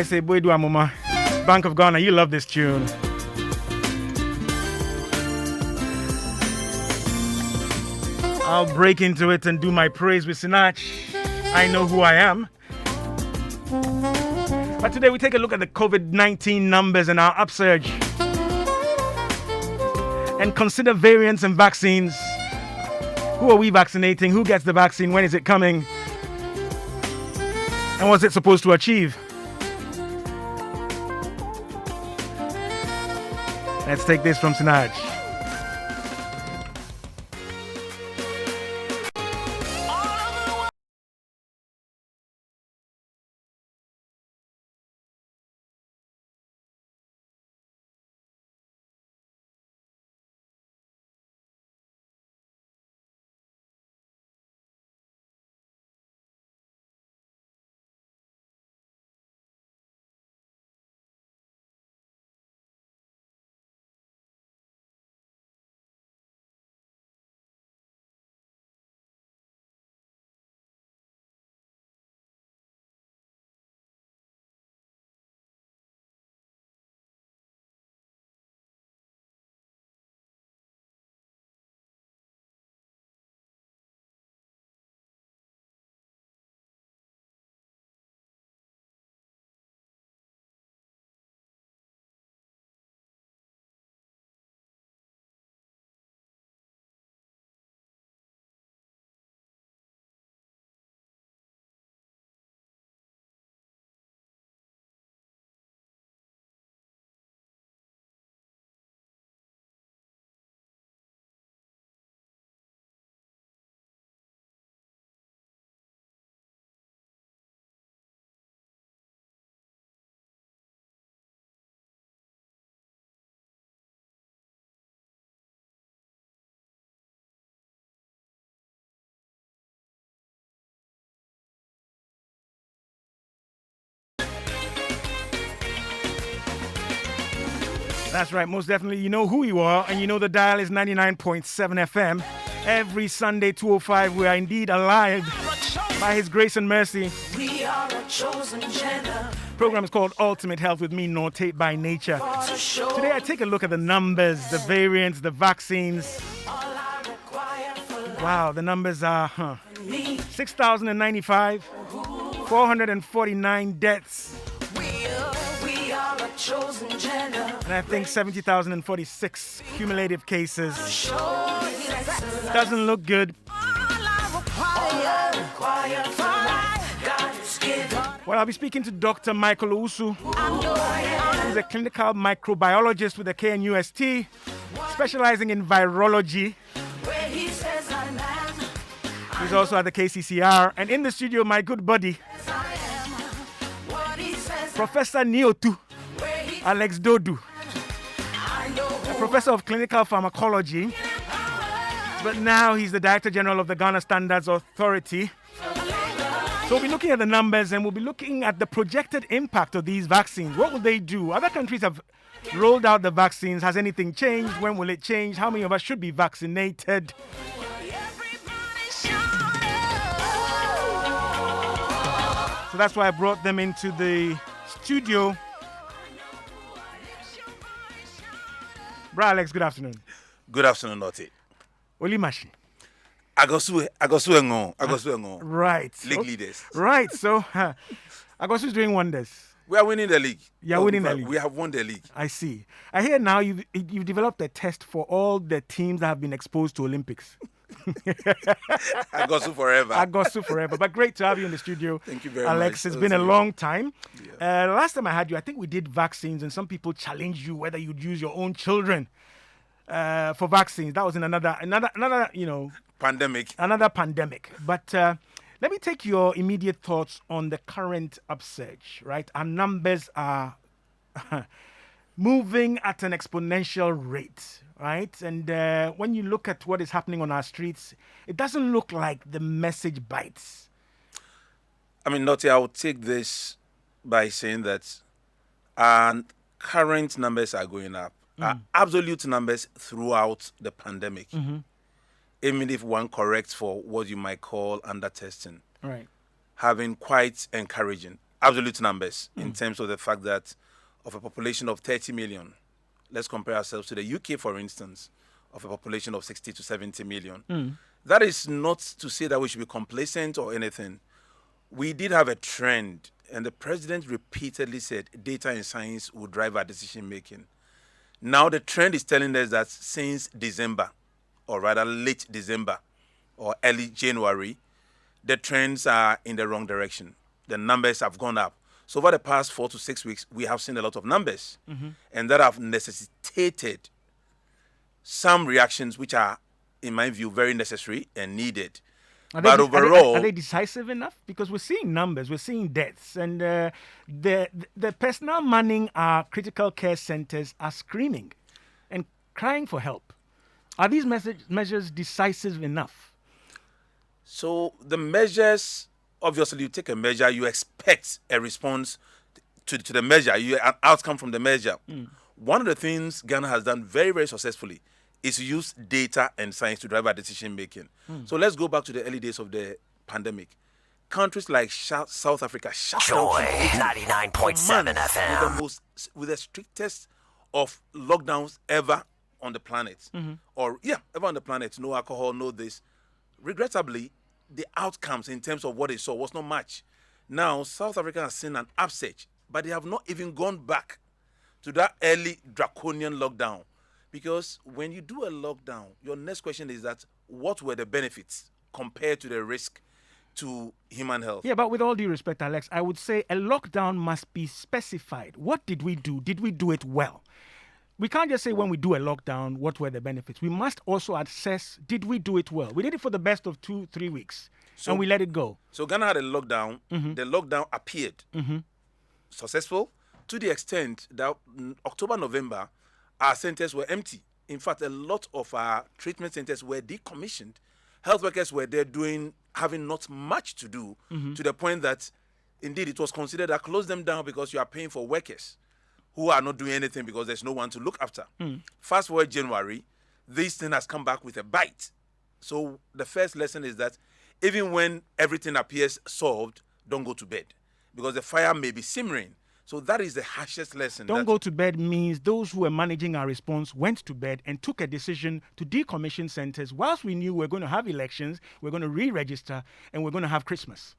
I say, Boy, do Amoma, Bank of Ghana, you love this tune. I'll break into it and do my praise with Sinach. I know who I am. But today we take a look at the COVID-19 numbers and our upsurge and consider variants and vaccines. Who are we vaccinating? Who gets the vaccine? When is it coming? And what's it supposed to achieve? Let's take this from Sinach. That's right, most definitely. You know who you are, and you know the dial is 99.7 FM. Every Sunday, 2:05, we are indeed alive by His grace and mercy. We are a chosen gender. Program is called Ultimate Health with me, Norte by Nature. Today, I take a look at the numbers, the variants, the vaccines. Wow, the numbers are 6,095, 449 deaths. And I think 70,046 cumulative cases. Doesn't look good. Well, I'll be speaking to Dr. Michael Owusu. He's a clinical microbiologist with the KNUST, specializing in virology. He's also at the KCCR. And in the studio, my good buddy, Professor Niotu. Alex Dodoo, a professor of clinical pharmacology, but now he's the Director General of the Ghana Standards Authority. So we'll be looking at the numbers and we'll be looking at the projected impact of these vaccines. What will they do? Other countries have rolled out the vaccines. Has anything changed? When will it change? How many of us should be vaccinated? So that's why I brought them into the studio. Bra Alex, good afternoon. Good afternoon, Naughty. Olimashi. Agosu Engo. Right. League leaders. Right. So, Agosu is doing wonders. We are winning the league. You're winning the league. We have won the league. I see. I hear now you've developed a test for all the teams that have been exposed to Olympics. Agosu forever. Agosu forever. But great to have you in the studio. Thank you very much. Alex, it's been a long time. Yeah. Last time I had you, I think we did vaccines, and some people challenged you whether you'd use your own children for vaccines. That was in another, pandemic. Another pandemic. But let me take your immediate thoughts on the current upsurge, right? Our numbers are moving at an exponential rate, right? And when you look at what is happening on our streets, it doesn't look like the message bites. I mean, Naughty, I would take this by saying that our current numbers are going up. Absolute numbers throughout the pandemic. Mm-hmm. Even if one corrects for what you might call under testing. Right. Having quite encouraging. absolute numbers in terms of the fact that of a population of 30 million, let's compare ourselves to the UK, for instance, of a population of 60 to 70 million. That is not to say that we should be complacent or anything. We did have a trend, and the president repeatedly said data and science would drive our decision making. Now the trend is telling us that since December, or rather late December or early January, the trends are in the wrong direction. The numbers have gone up. So over the past 4 to 6 weeks, we have seen a lot of numbers, and that have necessitated some reactions which are, in my view, very necessary and needed. But overall, are they decisive enough? Because we're seeing numbers, we're seeing deaths, and the personnel manning our critical care centers are screaming and crying for help. Are these measures decisive enough? So the measures, obviously, you take a measure, you expect a response to the measure, an outcome from the measure. One of the things Ghana has done very, very successfully is to use data and science to drive our decision making. So let's go back to the early days of the pandemic. Countries like South Africa shut Joy down 99.7 FM with the strictest of lockdowns ever on the planet. Ever on the planet. No alcohol, no this. Regrettably, the outcomes in terms of what they saw was not much. Now, South Africa has seen an upsurge, but they have not even gone back to that early draconian lockdown. Because when you do a lockdown, your next question is that what were the benefits compared to the risk to human health? Yeah, but with all due respect, Alex, I would say a lockdown must be specified. What did we do? Did we do it well? We can't just say when we do a lockdown, what were the benefits? We must also assess, did we do it well? We did it for the best of 2-3 weeks, and we let it go. So Ghana had a lockdown. The lockdown appeared successful to the extent that October, November, our centers were empty. In fact, a lot of our treatment centers were decommissioned. Health workers were there having not much to do, to the point that, indeed, it was considered that close them down because you are paying for workers who are not doing anything because there's no one to look after. Fast forward January, this thing has come back with a bite. So the first lesson is that even when everything appears solved, don't go to bed because the fire may be simmering. So that is the harshest lesson. Don't go to bed means those who were managing our response went to bed and took a decision to decommission centers whilst we knew we're going to have elections, we're going to re-register, and we're going to have Christmas.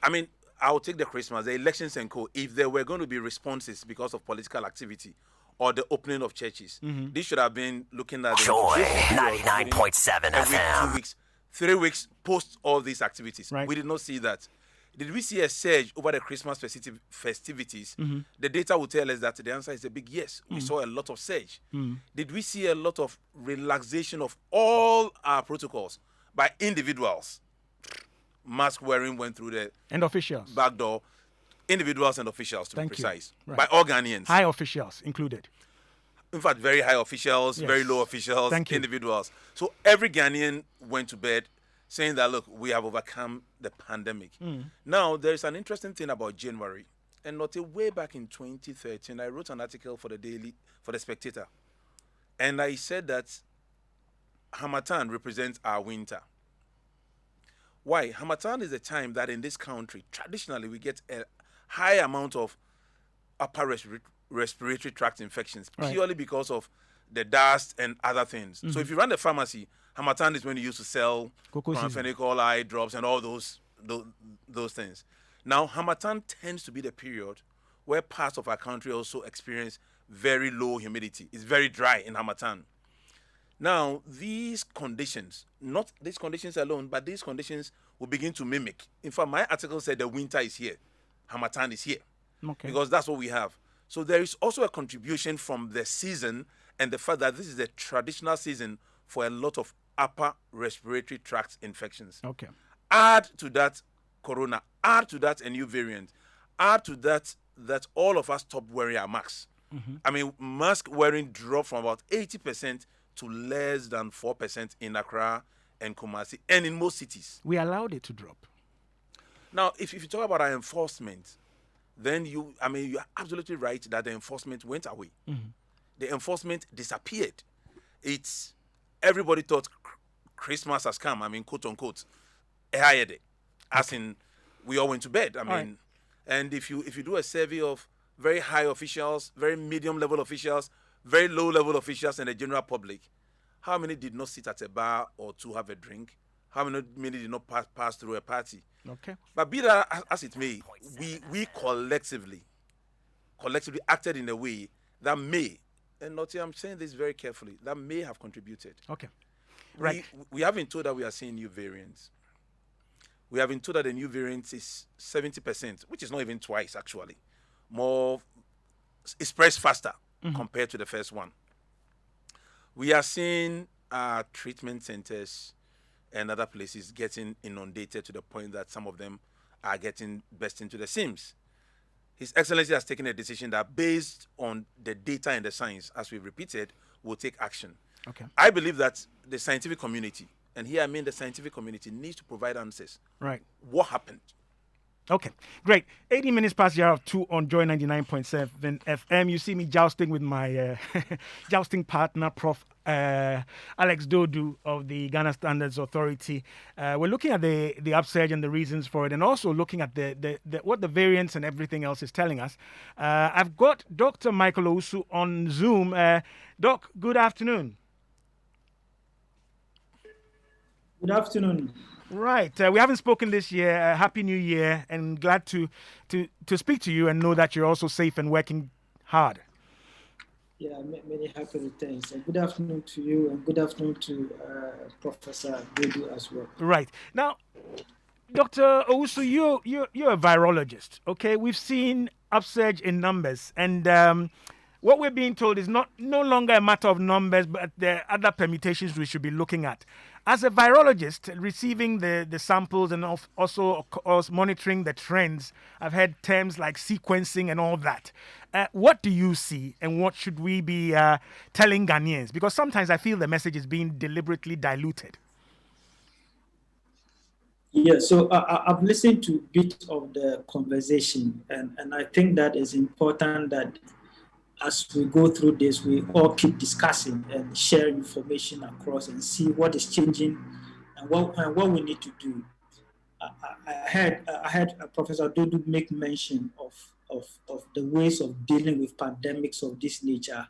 I mean, I'll take the Christmas, the elections and co. If there were going to be responses because of political activity or the opening of churches, this should have been looking at Joy 99.7 FM. 2 weeks, 3 weeks post all these activities. Right. We did not see that. Did we see a surge over the Christmas festivities? The data will tell us that the answer is a big yes. We saw a lot of surge. Did we see a lot of relaxation of all our protocols by individuals? Mask wearing went through the officials. back door. Individuals and officials, to be precise. Right. By all Ghanaians. High officials included. In fact, very high officials, very low officials, individuals. So every Ghanaian went to bed saying that, look, we have overcome the pandemic. Now, there is an interesting thing about January. And not a way back in 2013, I wrote an article for the Spectator. And I said that Harmattan represents our winter. Why? Harmattan is a time that in this country, traditionally, we get a high amount of upper respiratory tract infections, purely because of the dust and other things. So if you run the pharmacy, Harmattan is when you used to sell chlorphenicol eye drops and all those things. Now, Harmattan tends to be the period where parts of our country also experience very low humidity. It's very dry in Harmattan. Now, these conditions, not these conditions alone, but these conditions will begin to mimic. In fact, my article said the winter is here. Harmattan is here. Because that's what we have. So there is also a contribution from the season and the fact that this is the traditional season for a lot of upper respiratory tract infections. Add to that corona, add to that a new variant, add to that all of us stopped wearing our masks. I mean, mask wearing dropped from about 80% to less than 4% in Accra and Kumasi and in most cities. We allowed it to drop. Now, if you talk about our enforcement, then you're absolutely right that the enforcement went away. The enforcement disappeared. Everybody thought Christmas has come, quote unquote, as in we all went to bed. And if you do a survey of very high officials, very medium level officials, very low level officials, and the general public, how many did not sit at a bar or to have a drink? How many did not pass through a party? Okay. But be that as it may, we collectively acted in a way that may, and Lottie, I'm saying this very carefully, that may have contributed. Okay. Right. We have been told that we are seeing new variants. We have been told that the new variant is 70%, which is not even twice actually. More, it spreads faster compared to the first one. We are seeing treatment centers and other places getting inundated to the point that some of them are getting burst into the seams. His Excellency has taken a decision that, based on the data and the science, as we've repeated, will take action. Okay. I believe that the scientific community, and here I mean the scientific community, needs to provide answers. Right. What happened? Okay, great. 18 minutes past the hour of 2 on Joy 99.7 FM. You see me jousting with my jousting partner, Prof. Alex Dodoo of the Ghana Standards Authority. We're looking at the upsurge and the reasons for it, and also looking at the what the variants and everything else is telling us. I've got Dr. Michael Owusu on Zoom. Doc, good afternoon. Good afternoon. Right. We haven't spoken this year. Happy New Year, and glad to speak to you and know that you're also safe and working hard. Yeah, many happy returns. And good afternoon to you, and good afternoon to Professor Dodoo as well. Right. Now, Dr. Owusu, you're a virologist, okay? We've seen upsurge in numbers, and what we're being told is no longer a matter of numbers, but there are other permutations we should be looking at. As a virologist, receiving the samples and also of course, monitoring the trends, I've heard terms like sequencing and all that. What do you see, and what should we be telling Ghanaians? Because sometimes I feel the message is being deliberately diluted. Yeah, so I've listened to a bit of the conversation, and I think that is important that as we go through this, we all keep discussing and share information across and see what is changing and what we need to do. I heard Professor Dodoo make mention of the ways of dealing with pandemics of this nature,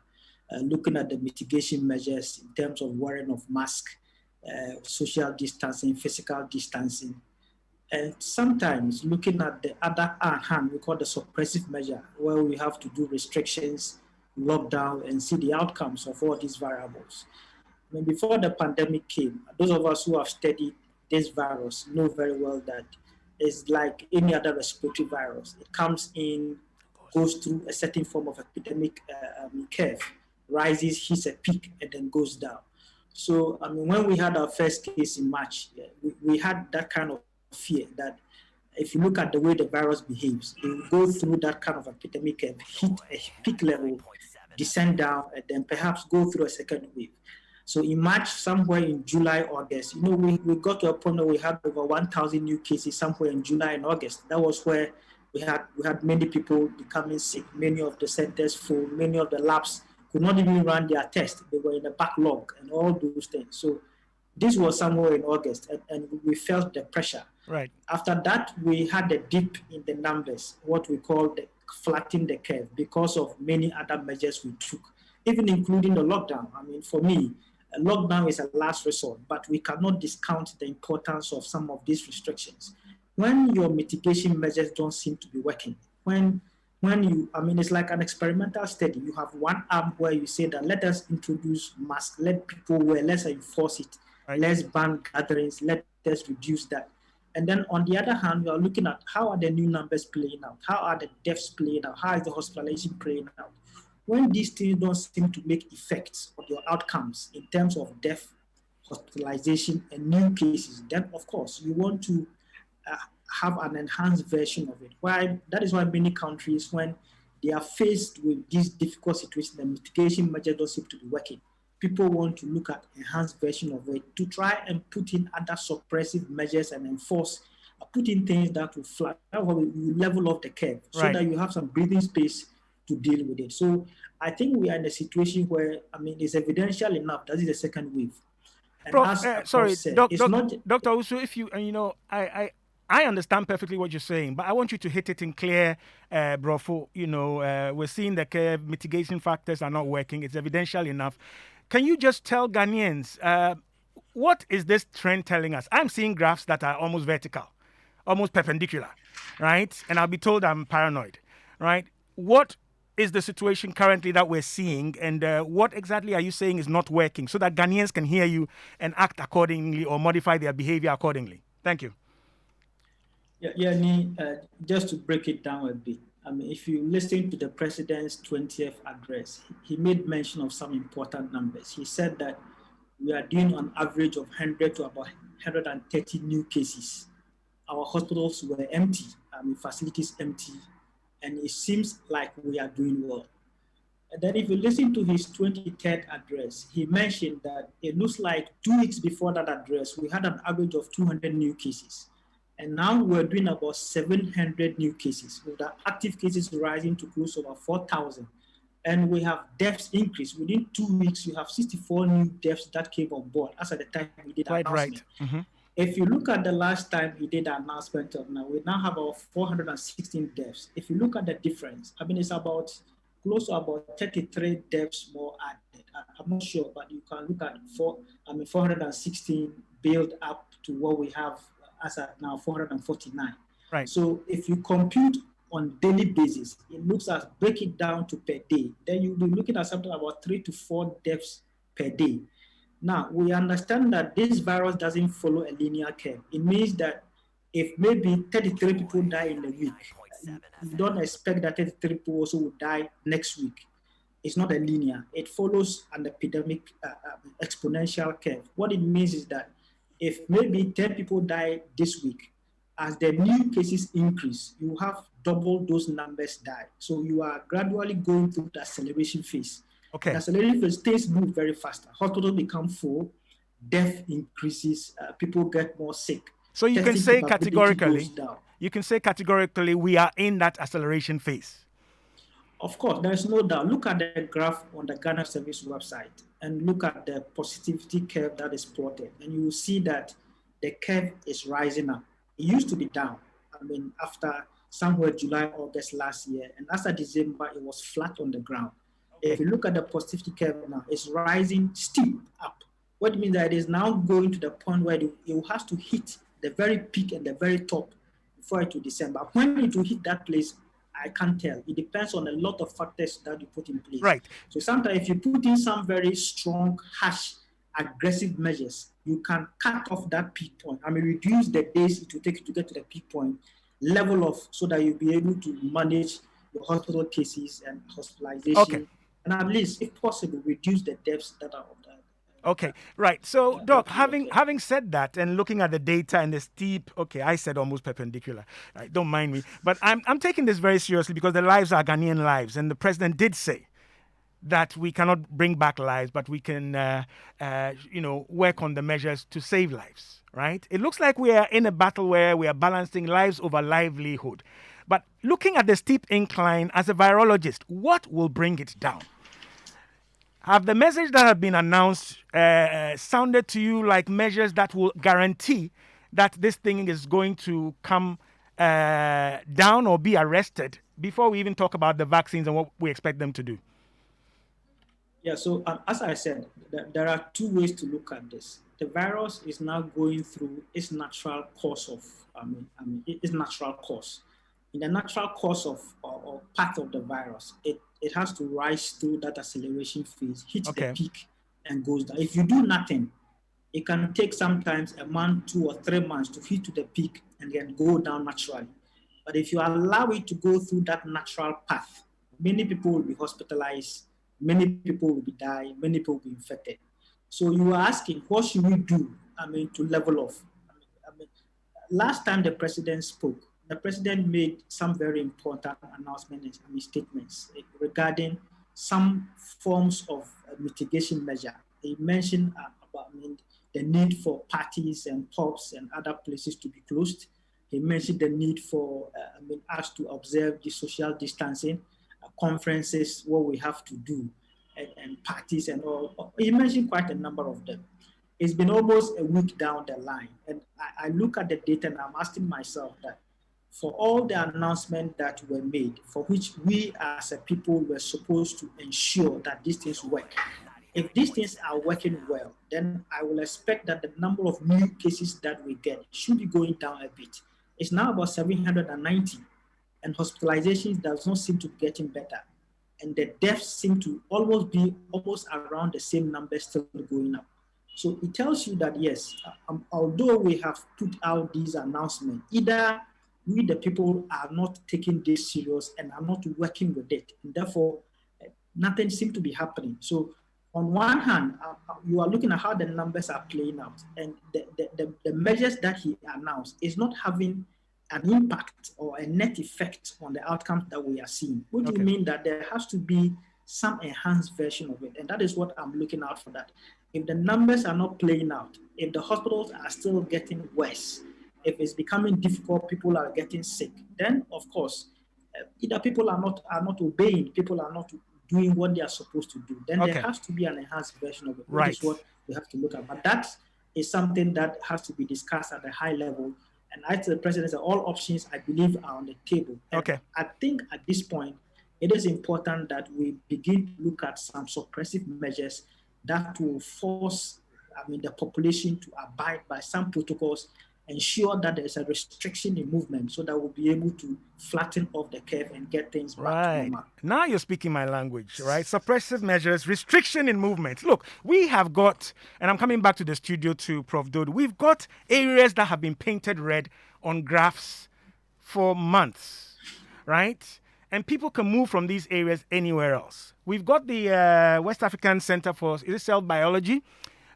looking at the mitigation measures in terms of wearing of mask, social distancing, physical distancing, and sometimes looking at the other hand, we call the suppressive measure, where we have to do restrictions, lockdown, and see the outcomes of all these variables. I mean, before the pandemic came, those of us who have studied this virus know very well that it's like any other respiratory virus. It comes in, goes through a certain form of epidemic curve, rises, hits a peak, and then goes down. So, I mean, when we had our first case in March, we had that kind of fear that if you look at the way the virus behaves, it will go through that kind of epidemic curve, hit a peak level, descend down, and then perhaps go through a second wave. So in March, somewhere in July, August, we got to a point where we had over 1,000 new cases somewhere in July and August. That was where we had many people becoming sick, many of the centers full, many of the labs could not even run their tests. They were in a backlog and all those things. So this was somewhere in August, and we felt the pressure. Right. After that, we had a dip in the numbers, what we call the flattening the curve, because of many other measures we took, even including the lockdown. I mean, for me, a lockdown is a last resort, but we cannot discount the importance of some of these restrictions. When your mitigation measures don't seem to be working, it's like an experimental study. You have one arm where you say that let us introduce masks, let people wear, let's enforce it, right. Let's ban gatherings, let us reduce that. And then on the other hand, we are looking at how are the new numbers playing out? How are the deaths playing out? How is the hospitalization playing out? When these things don't seem to make effects on your outcomes in terms of death, hospitalization, and new cases, then of course you want to have an enhanced version of it. That is why many countries, when they are faced with this difficult situation, the mitigation measures don't seem to be working. People want to look at enhanced version of it to try and put in other suppressive measures and enforce, put in things that will level off the curve, so right. that you have some breathing space to deal with it. So I think we are in a situation where, it's evidential enough that is the second wave. And Prof, as sorry, said, Dr. it's not Dr. Owusu, if you, I understand perfectly what you're saying, but I want you to hit it in clear, Brofo. We're seeing the curve, mitigation factors are not working. It's evidential enough. Can you just tell Ghanaians, what is this trend telling us? I'm seeing graphs that are almost vertical, almost perpendicular, right? And I'll be told I'm paranoid, right? What is the situation currently that we're seeing, and what exactly are you saying is not working so that Ghanaians can hear you and act accordingly or modify their behavior accordingly? Thank you. Just to break it down a bit, if you listen to the president's 20th address, he made mention of some important numbers. He said that we are doing an average of 100 to about 130 new cases. Our hospitals were empty, facilities empty, and it seems like we are doing well. And then if you listen to his 23rd address, he mentioned that it looks like 2 weeks before that address, we had an average of 200 new cases. And now we're doing about 700 new cases, with the active cases rising to close to about 4,000. And we have deaths increase. Within 2 weeks, you have 64 new deaths that came on board as at the time we did Quite announcement. Right. Mm-hmm. If you look at the last time he did the announcement of now, we now have about 416 deaths. If you look at the difference, it's about close to about 33 deaths more added. I'm not sure, but you can look at 416 build up to what we have as at now 449. Right. So if you compute on daily basis, it looks as break it down to per day, then you'll be looking at something about 3 to 4 deaths per day. Now, we understand that this virus doesn't follow a linear curve. It means that if maybe 33 people die in a week, you don't expect that 33 people also will die next week. It's not a linear. It follows an epidemic exponential curve. What it means is that if maybe 10 people die this week, as the new cases increase, you have double those numbers die. So you are gradually going through the acceleration phase. Okay. The acceleration phase, things move very faster. Hospitals become full, death increases, people get more sick. So you can say categorically, we are in that acceleration phase. Of course, there is no doubt. Look at the graph on the Ghana Service website and look at the positivity curve that is plotted, and you will see that the curve is rising up. It used to be down. After somewhere July, August last year, and after December, it was flat on the ground. Okay. If you look at the positivity curve now, it's rising steep up. What means that it is now going to the point where it has to hit the very peak and the very top before it will descend. But when it will hit that place, I can't tell. It depends on a lot of factors that you put in place. Right. So sometimes if you put in some very strong, harsh, aggressive measures, you can cut off that peak point. Reduce the days it will take to get to the peak point, level off so that you'll be able to manage your hospital cases and hospitalization. Okay. And at least, if possible, reduce the deaths that are of that. Okay, right. So, Doc, having said that and looking at the data and the steep, I said almost perpendicular. Right, don't mind me. But I'm taking this very seriously because the lives are Ghanaian lives. And the president did say that we cannot bring back lives, but we can, work on the measures to save lives, right? It looks like we are in a battle where we are balancing lives over livelihood. But looking at the steep incline, as a virologist, what will bring it down? Have the measures that have been announced sounded to you like measures that will guarantee that this thing is going to come down or be arrested before we even talk about the vaccines and what we expect them to do? Yeah, so as I said, there are two ways to look at this. The virus is now going through its natural course of, its natural course. In the natural course of or path of the virus, it has to rise through that acceleration phase, hit the peak, and goes down. If you do nothing, it can take sometimes a month, 2 or 3 months to hit to the peak and then go down naturally. But if you allow it to go through that natural path, many people will be hospitalized, many people will be dying, many people will be infected. So you are asking, what should we do, to level off? Last time the president spoke, the president made some very important announcements and statements regarding some forms of mitigation measure. He mentioned about the need for parties and pubs and other places to be closed. He mentioned the need for us to observe the social distancing, conferences, what we have to do, and parties and all. He mentioned quite a number of them. it's been almost a week down the line. And I look at the data and I'm asking myself that for all the announcements that were made, for which we as a people were supposed to ensure that these things work, if these things are working well, then I will expect that the number of new cases that we get should be going down a bit. It's now about 790, and hospitalizations does not seem to be getting better. And the deaths seem to almost be around the same number, still going up. So it tells you that, yes, although we have put out these announcements, either we, the people, are not taking this serious and are not working with it. And therefore, nothing seems to be happening. So on one hand, you are looking at how the numbers are playing out, and the measures that he announced is not having an impact or a net effect on the outcomes that we are seeing, which will mean that there has to be some enhanced version of it. And that is what I'm looking out for that. If the numbers are not playing out, if the hospitals are still getting worse, if it's becoming difficult, people are getting sick, then of course, either people are not obeying, people are not doing what they are supposed to do, then there has to be an enhanced version of it, which is what we have to look at. But that is something that has to be discussed at a high level. And I tell the president that all options, I believe, are on the table. And I think at this point, it is important that we begin to look at some suppressive measures that will force, the population to abide by some protocols, ensure that there's a restriction in movement so that we'll be able to flatten off the curve and get things back to normal. Now you're speaking my language, right? Suppressive measures, restriction in movement. Look, we have got, and I'm coming back to the studio to Prof. Dodoo, we've got areas that have been painted red on graphs for months, right? And people can move from these areas anywhere else. We've got the West African Center for Cell Biology,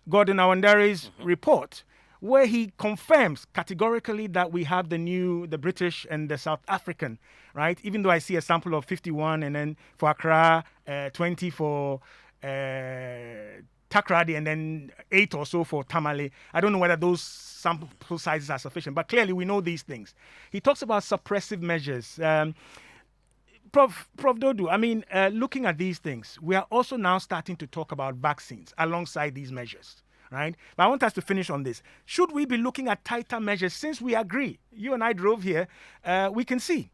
Gordon Awandare's report, where he confirms categorically that we have the British and the South African, right? Even though I see a sample of 51 and then for Accra, 20 for Takrady, and then 8 or so for Tamale. I don't know whether those sample sizes are sufficient, but clearly we know these things. He talks about suppressive measures. Prof. Dodoo, looking at these things, we are also now starting to talk about vaccines alongside these measures. Right? But I want us to finish on this. Should we be looking at tighter measures? Since we agree, you and I drove here, we can see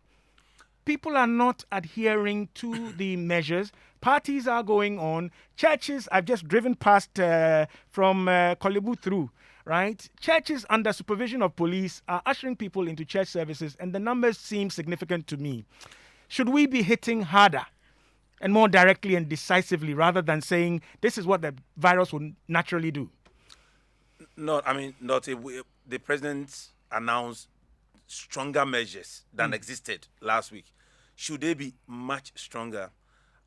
people are not adhering to the measures. Parties are going on. Churches, I've just driven past from Kolebu through, right? Churches under supervision of police are ushering people into church services, and the numbers seem significant to me. Should we be hitting harder and more directly and decisively rather than saying this is what the virus will naturally do? No, the president announced stronger measures than existed last week. Should they be much stronger?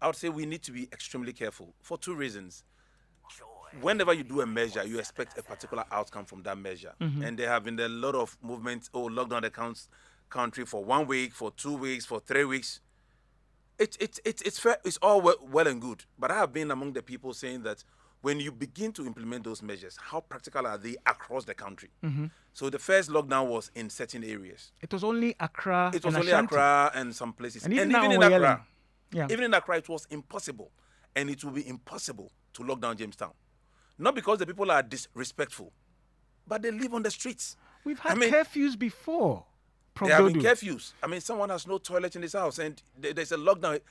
I would say we need to be extremely careful for two reasons. Whenever you do a measure, you expect a particular outcome from that measure. And there have been a lot of movements, lockdown the country for 1 week, for 2 weeks, for 3 weeks. It's fair, it's all well and good. But I have been among the people saying that when you begin to implement those measures, how practical are they across the country? So the first lockdown was in certain areas. It was only Accra. It was only Accra and some places. And even in Accra, even in Accra, it was impossible. And it will be impossible to lock down Jamestown. Not because the people are disrespectful, but they live on the streets. We've had curfews before. There have been curfews. Someone has no toilet in his house and there's a lockdown.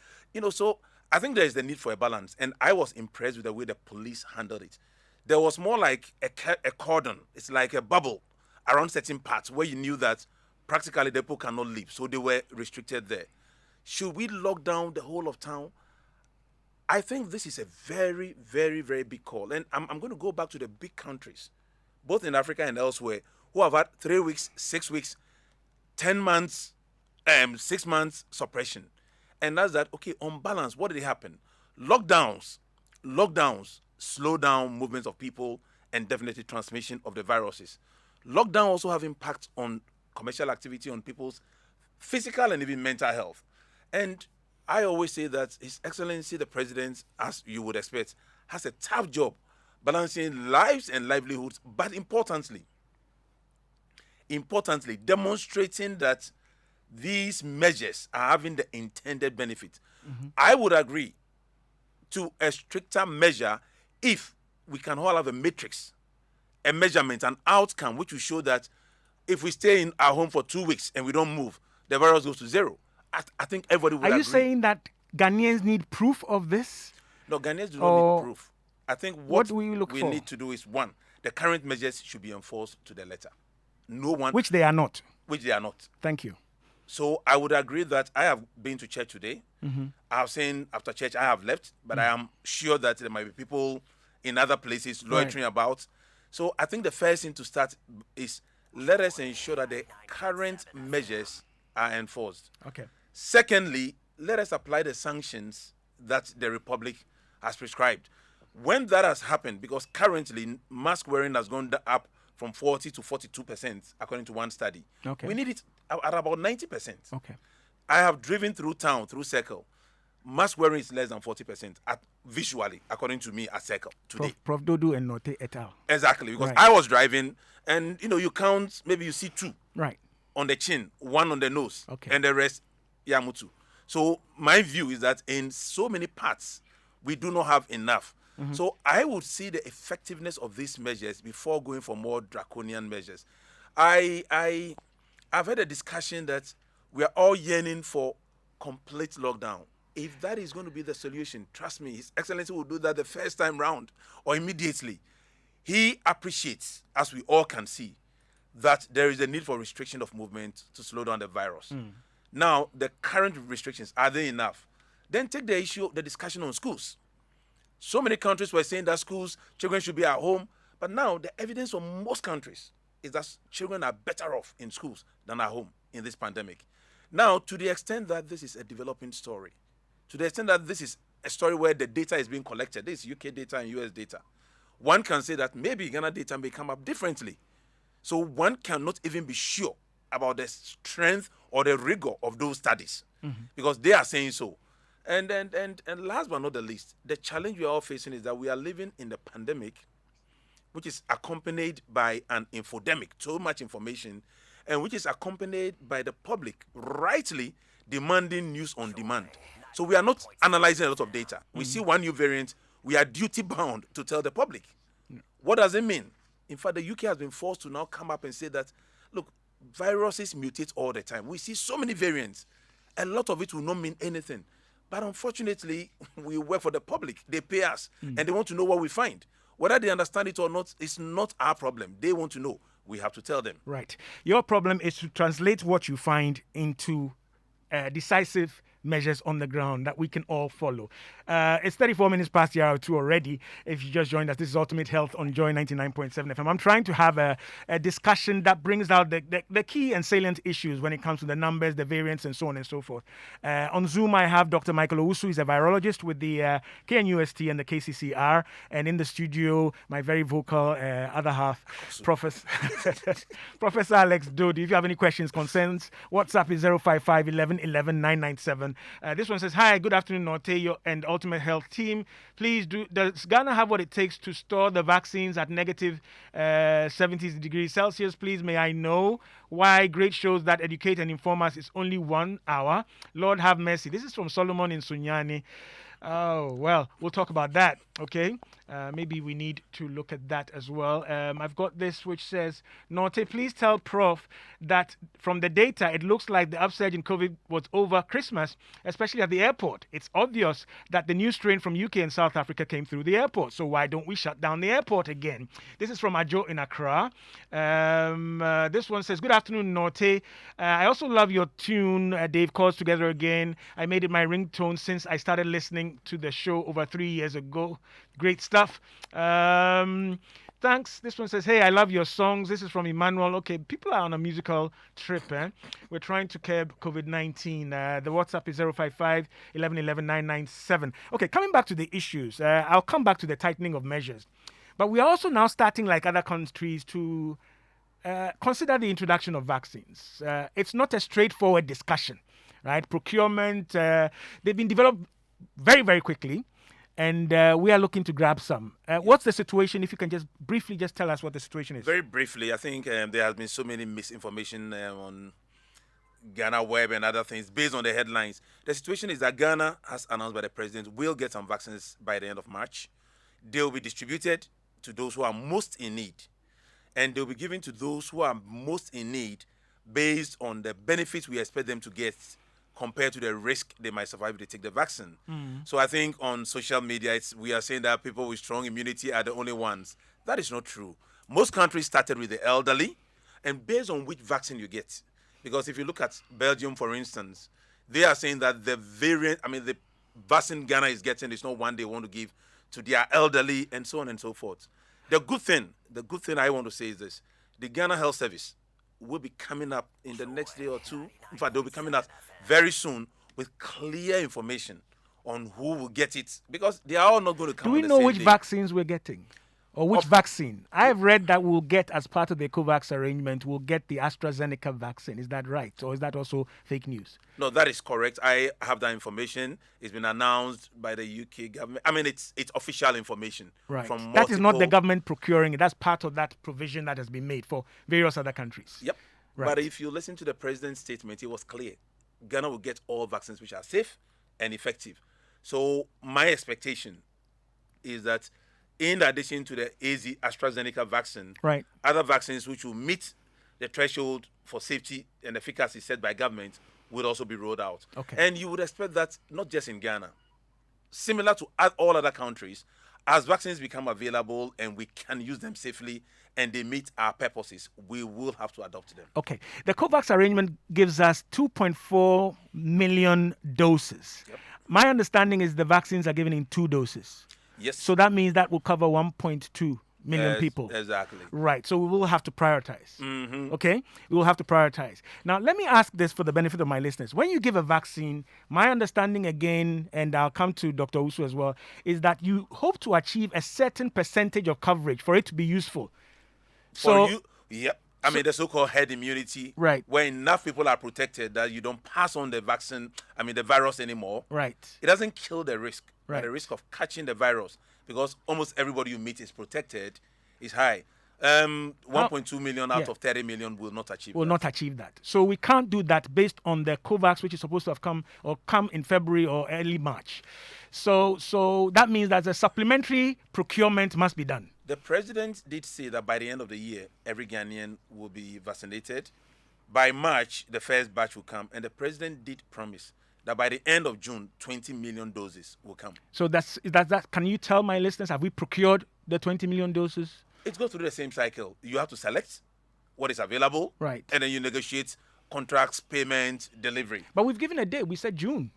So I think there is the need for a balance, and I was impressed with the way the police handled it. There was more like a cordon. It's like a bubble around certain parts where you knew that practically the people cannot leave, so they were restricted there. Should we lock down the whole of town? I think this is a very, very, very big call, and I'm going to go back to the big countries, both in Africa and elsewhere, who have had 3 weeks, 6 weeks, 10 months, 6 months suppression. And that's that, on balance, what did happen? Lockdowns slow down movements of people and definitely transmission of the viruses. Lockdown also have impact on commercial activity, on people's physical and even mental health. And I always say that His Excellency, the President, as you would expect, has a tough job balancing lives and livelihoods, but importantly, demonstrating that these measures are having the intended benefit. I would agree to a stricter measure if we can all have a matrix a measurement, an outcome, which will show that if we stay in our home for 2 weeks and we don't move, the virus goes to zero. I think everybody would Are you agree. saying that Ghanaians need proof of this? No, Ghanaians do not need proof. I think what do we look for? need to do is, one, the current measures should be enforced to the letter. No one... Which they are not. Which they are not. Thank you. So I would agree that I have been to church today. I have seen after church I have left, but I am sure that there might be people in other places loitering about. So I think the first thing to start is let us ensure that the current measures are enforced. Okay. Secondly, let us apply the sanctions that the Republic has prescribed. When that has happened, because currently mask wearing has gone up from 40 to 42%, according to one study. Okay. We need it at about 90%. Okay. I have driven through town, through Circle. Mask wearing is less than 40% visually, according to me, at Circle today. Prof Dodoo and Note et al. Exactly, because I was driving, and you count, maybe you see 2 on the chin, 1 on the nose, and the rest Yamutu. So my view is that in so many parts, we do not have enough. So I would see the effectiveness of these measures before going for more draconian measures. I've had a discussion that we are all yearning for complete lockdown. If that is going to be the solution, trust me, His Excellency will do that the first time round or immediately. He appreciates, as we all can see, that there is a need for restriction of movement to slow down the virus. Now, the current restrictions, are they enough? Then take the discussion on schools. So many countries were saying that children should be at home. But now the evidence from most countries is that children are better off in schools than at home in this pandemic. Now, to the extent that this is a developing story, to the extent that this is a story where the data is being collected, this is UK data and US data, one can say that maybe Ghana data may come up differently. So one cannot even be sure about the strength or the rigor of those studies because they are saying so. And last but not the least, the challenge we are all facing is that we are living in the pandemic, which is accompanied by an infodemic, so much information, and which is accompanied by the public rightly demanding news on demand. So we are not analyzing a lot of data. We see one new variant, we are duty bound to tell the public. What does it mean? In fact, the UK has been forced to now come up and say that, look, viruses mutate all the time. We see so many variants. A lot of it will not mean anything. But unfortunately, we work for the public. They pay us, and they want to know what we find. Whether they understand it or not, it's not our problem. They want to know. We have to tell them. Right. Your problem is to translate what you find into decisive measures on the ground that we can all follow. It's 34 minutes past the hour 2 already. If you just joined us, this is Ultimate Health on Joy 99.7 FM. I'm trying to have a discussion that brings out the key and salient issues when it comes to the numbers, the variants, and so on and so forth. On Zoom, I have Dr. Michael Owusu. He's a virologist with the KNUST and the KCCR. And in the studio, my very vocal other half, Professor Alex Dodoo. If you have any questions, concerns, WhatsApp is 055 11 11 997. This one says, hi, good afternoon, Norte and Ultimate Health team. Please, does Ghana have what it takes to store the vaccines at negative 70 degrees Celsius? Please, may I know why great shows that educate and inform us is only 1 hour? Lord have mercy. This is from Solomon in Sunyani. Oh, well, we'll talk about that, okay? Maybe we need to look at that as well. I've got this which says, Norte, please tell Prof that from the data, it looks like the upsurge in COVID was over Christmas, especially at the airport. It's obvious that the new strain from UK and South Africa came through the airport. So why don't we shut down the airport again? This is from Ajo in Accra. This one says, good afternoon, Norte. I also love your tune, Dave Calls Together Again. I made it my ringtone since I started listening to the show over 3 years ago. Great stuff. Thanks. This one says, hey, I love your songs. This is from Emmanuel. Okay, people are on a musical trip. We're trying to curb COVID-19. The WhatsApp is 055 11 11 997. Okay, coming back to the issues. I'll come back to the tightening of measures. But we are also now starting, like other countries, to consider the introduction of vaccines. It's not a straightforward discussion, right? Procurement, they've been developed very, very quickly. And we are looking to grab some. What's the situation? If you can just briefly just tell us what the situation is. Very briefly, I think there has been so many misinformation on Ghana Web and other things based on the headlines. The situation is that Ghana has announced by the president will get some vaccines by the end of March. They will be distributed to those who are most in need. and they'll be given to those who are most in need based on the benefits we expect them to get compared to the risk they might survive if they take the vaccine. So I think on social media, we are saying that people with strong immunity are the only ones. That is not true. Most countries started with the elderly, and based on which vaccine you get. Because if you look at Belgium, for instance, they are saying that the vaccine Ghana is getting is not one they want to give to their elderly, and so on and so forth. The good thing I want to say is this: the Ghana Health Service will be coming up in the next day or two. In fact, they'll be coming out very soon with clear information on who will get it, because they are all not going to come. Do we know which vaccines we're getting? Or which vaccine? I've read that we'll get, as part of the COVAX arrangement, we'll get the AstraZeneca vaccine. Is that right? Or is that also fake news? No, that is correct. I have that information. It's been announced by the UK government. I mean, it's official information. Right. From that is not the government procuring it. That's part of that provision that has been made for various other countries. Yep. Right. But if you listen to the president's statement, it was clear. Ghana will get all vaccines which are safe and effective. So my expectation is that in addition to the AstraZeneca vaccine, right, other vaccines which will meet the threshold for safety and efficacy set by government will also be rolled out. Okay. And you would expect that not just in Ghana, similar to all other countries, as vaccines become available and we can use them safely and they meet our purposes, we will have to adopt them. Okay. The COVAX arrangement gives us 2.4 million doses. Yep. My understanding is the vaccines are given in 2 doses. Yes. So that means that will cover 1.2 million people. Exactly. Right. So we will have to prioritize. Mm-hmm. Okay? We will have to prioritize. Now, let me ask this for the benefit of my listeners. When you give a vaccine, my understanding again, and I'll come to Dr. Owusu as well, is that you hope to achieve a certain percentage of coverage for it to be useful. Yep. I mean, the so-called herd immunity, right, where enough people are protected that you don't pass on the the virus anymore. Right. It doesn't kill the risk. Right. But the risk of catching the virus, because almost everybody you meet is protected, is high. 1.2 million out of 30 million will not achieve that. So we can't do that based on the COVAX, which is supposed to have come in February or early March. So that means that a supplementary procurement must be done. The president did say that by the end of the year, every Ghanaian will be vaccinated. By March, the first batch will come. And the president did promise that by the end of June, 20 million doses will come. So that's can you tell my listeners, have we procured the 20 million doses? It goes through the same cycle. You have to select what is available. Right. And then you negotiate contracts, payment, delivery. But we've given a date. We said June.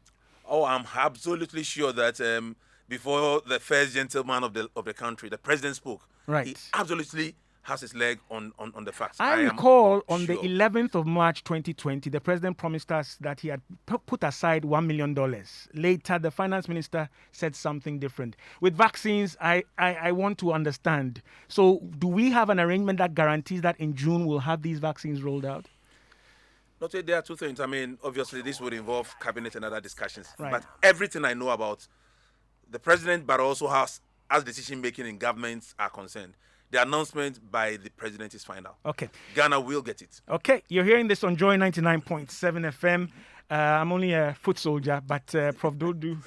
Oh, I'm absolutely sure that before the first gentleman of the country, the president spoke. Right. He absolutely has his leg on the facts. I recall on the 11th of March 2020, the president promised us that he had put aside $1 million. Later, the finance minister said something different. With vaccines, I want to understand. So do we have an arrangement that guarantees that in June we'll have these vaccines rolled out? There are two things. I mean, obviously, this would involve cabinet and other discussions. Right. But everything I know about the president, but also as decision-making in governments are concerned, the announcement by the president is final. Okay. Ghana will get it. Okay. You're hearing this on Joy 99.7 FM. I'm only a foot soldier, but Prof. Dodoo,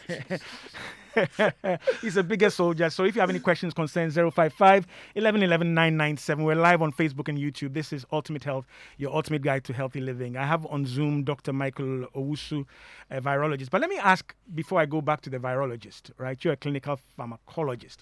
he's a bigger soldier. So if you have any questions, concerns, 055 1111 997. We're live on Facebook and YouTube. This is Ultimate Health, your ultimate guide to healthy living. I have on Zoom Dr. Michael Owusu, a virologist. But let me ask, before I go back to the virologist, right? You're a clinical pharmacologist,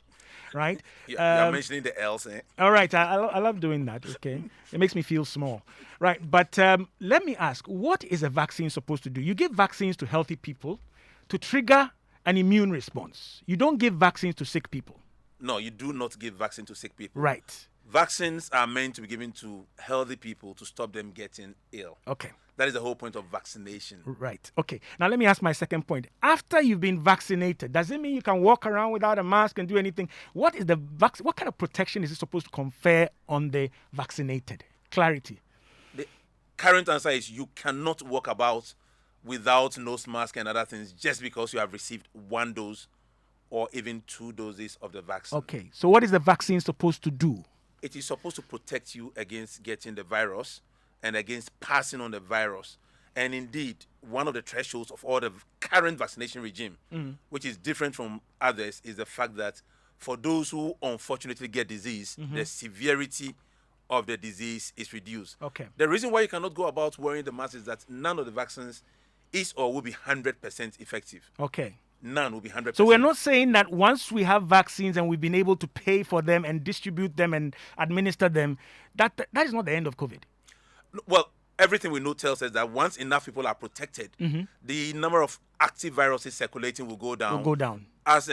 right? You're mentioning the L's, eh? All right. I love doing that, okay? It makes me feel small, right? But let me ask, what is a vaccine supposed to do? You give vaccines to healthy people to trigger an immune response. You don't give vaccines to sick people. No, you do not give vaccine to sick people. Right. Vaccines are meant to be given to healthy people to stop them getting ill. Okay. That is the whole point of vaccination. Right. Okay. Now let me ask my second point. After you've been vaccinated, does it mean you can walk around without a mask and do anything? What is what kind of protection is it supposed to confer on the vaccinated? Clarity. The current answer is you cannot walk about without nose mask and other things just because you have received 1 dose or even 2 doses of the vaccine. Okay. So what is the vaccine supposed to do? It is supposed to protect you against getting the virus and against passing on the virus. And indeed, one of the thresholds of all the current vaccination regime, which is different from others, is the fact that for those who unfortunately get disease, the severity of the disease is reduced. Okay. The reason why you cannot go about wearing the mask is that none of the vaccines is or will be 100% effective. Okay. None will be 100%. So we're not saying that once we have vaccines and we've been able to pay for them and distribute them and administer them, that is not the end of COVID. Well, everything we know tells us that once enough people are protected, the number of active viruses circulating will go down. Will go down. As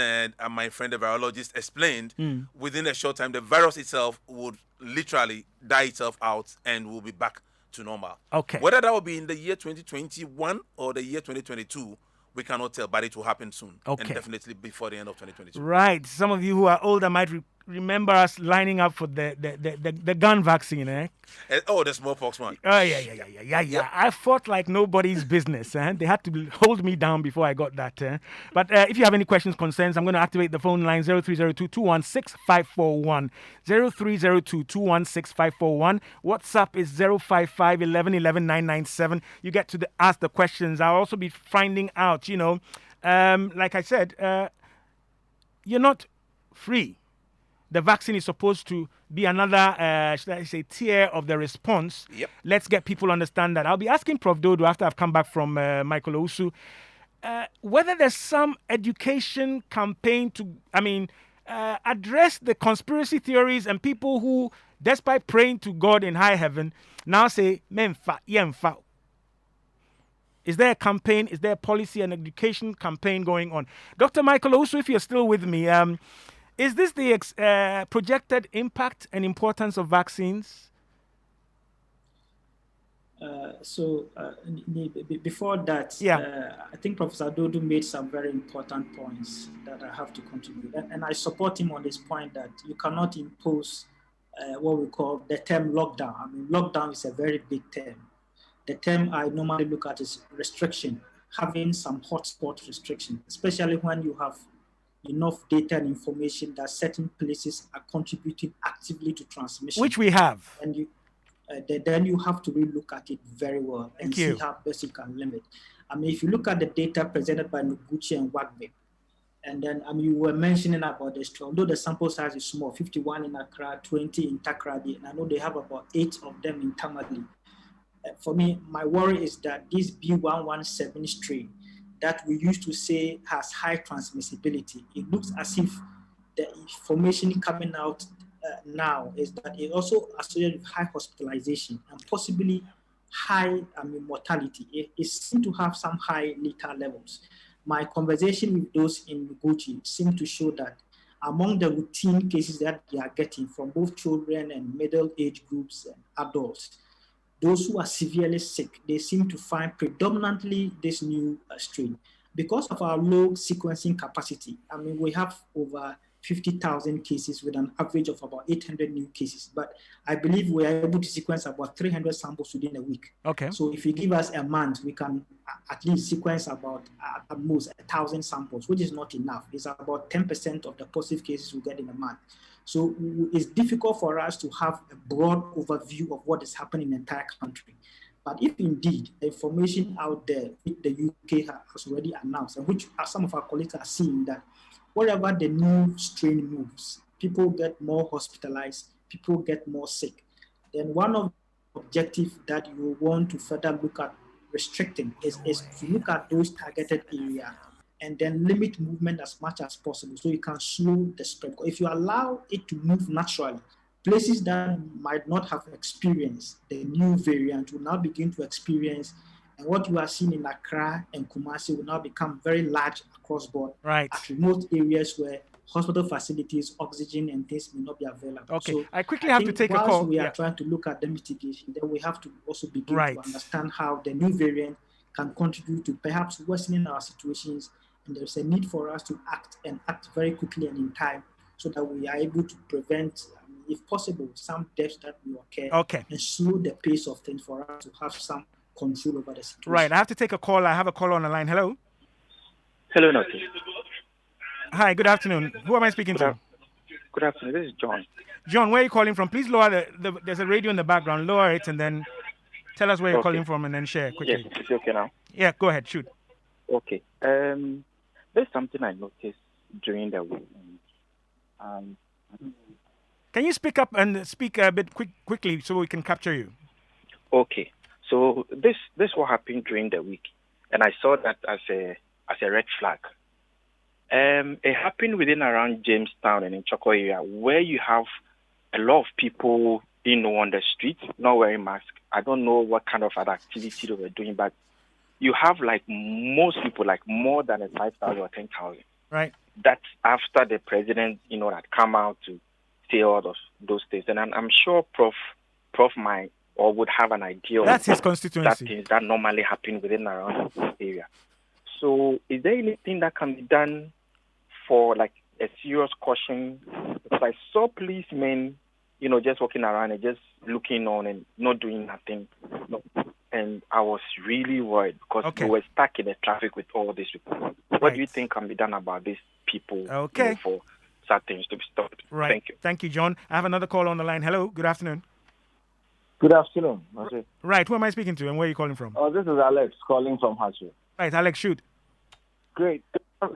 my friend the virologist explained, within a short time, the virus itself would literally die itself out and will be back to normal. Okay. Whether that will be in the year 2021 or the year 2022, we cannot tell, but it will happen soon. Okay. And definitely before the end of 2022. Right. Some of you who are older might remember us lining up for the gun vaccine, eh? Oh, the smallpox one. Oh, yeah. I fought like nobody's business. They had to hold me down before I got that. But if you have any questions, concerns, I'm going to activate the phone line 0302-216-541. 0302-216-541. WhatsApp is 055-11-11-997. You get to ask the questions. I'll also be finding out, like I said, you're not free. The vaccine is supposed to be another, should I say, tier of the response. Yep. Let's get people to understand that. I'll be asking Prof. Dodoo after I've come back from Michael Owusu, whether there's some education campaign to, address the conspiracy theories and people who, despite praying to God in high heaven, now say, "Memfa, yemfa." Is there a campaign? Is there a policy and education campaign going on? Dr. Michael Owusu, if you're still with me, is this the projected impact and importance of vaccines? Before that, I think Professor Dodoo made some very important points that I have to contribute. And I support him on this point that you cannot impose what we call the term lockdown. Lockdown is a very big term. The term I normally look at is restriction, having some hotspot restriction, especially when you have enough data and information that certain places are contributing actively to transmission. Which we have. And then you have to really look at it very well and see how best you can limit. If you look at the data presented by Noguchi and Wagbe, and then you were mentioning about this, although the sample size is small, 51 in Accra, 20 in Takrady, and I know they have about 8 of them in Tamale. For me, my worry is that this B117 strain that we used to say has high transmissibility, it looks as if the information coming out now is that it also associated with high hospitalization and possibly high mortality. It seemed to have some high lethal levels. My conversation with those in Noguchi seemed to show that among the routine cases that they are getting from both children and middle age groups and adults, those who are severely sick, they seem to find predominantly this new strain. Because of our low sequencing capacity, we have over 50,000 cases with an average of about 800 new cases. But I believe we are able to sequence about 300 samples within a week. Okay. So if you give us a month, we can at least sequence about at most 1,000 samples, which is not enough. It's about 10% of the positive cases we get in a month. So it's difficult for us to have a broad overview of what is happening in the entire country. But if indeed the information out there, which the UK has already announced, and which some of our colleagues are seeing, that wherever the new strain moves, people get more hospitalized, people get more sick, then one of the objectives that you want to further look at restricting is to look at those targeted areas and then limit movement as much as possible so you can slow the spread. If you allow it to move naturally, places that might not have experienced the new variant will now begin to experience, and what you are seeing in Accra and Kumasi will now become very large across board at remote areas where hospital facilities, oxygen, and things may not be available. Okay, so I quickly have to take a call. We are trying to look at the mitigation, then we have to also begin to understand how the new variant can contribute to perhaps worsening our situations, and there's a need for us to act very quickly and in time so that we are able to prevent, if possible, some deaths that will occur and slow the pace of things for us to have some control over the situation. Right, I have to take a call. I have a call on the line. Hello. Hello, Nati. Hi, good afternoon. Who am I speaking to? Good afternoon. This is John. John, where are you calling from? Please lower there's a radio in the background. Lower it and then tell us where you're calling from and then share quickly. Yes, it's okay now. Yeah, go ahead. Shoot. Okay. There's something I noticed during the week. Can you speak up and speak a bit quickly so we can capture you? Okay. So this what happened during the week, and I saw that as a red flag. It happened within around Jamestown and in Choco area, where you have a lot of people on the street not wearing masks. I don't know what kind of other activity they were doing, but you have like most people, like more than 5,000 or 10,000. Right. That's after the president, had come out to say all of those things, and I'm sure Prof might or would have an idea. That's of his constituency. That things that normally happen within around this area. So, is there anything that can be done for like a serious caution? Because I saw policemen, just walking around and just looking on and not doing nothing. No. And I was really worried because we were stuck in the traffic with all these people. What do you think can be done about these people for such things to be stopped? Right. Thank you. Thank you, John. I have another call on the line. Hello. Good afternoon. Good afternoon. Right. Who am I speaking to and where are you calling from? Oh, this is Alex calling from Hachu. Right. Alex, shoot. Great.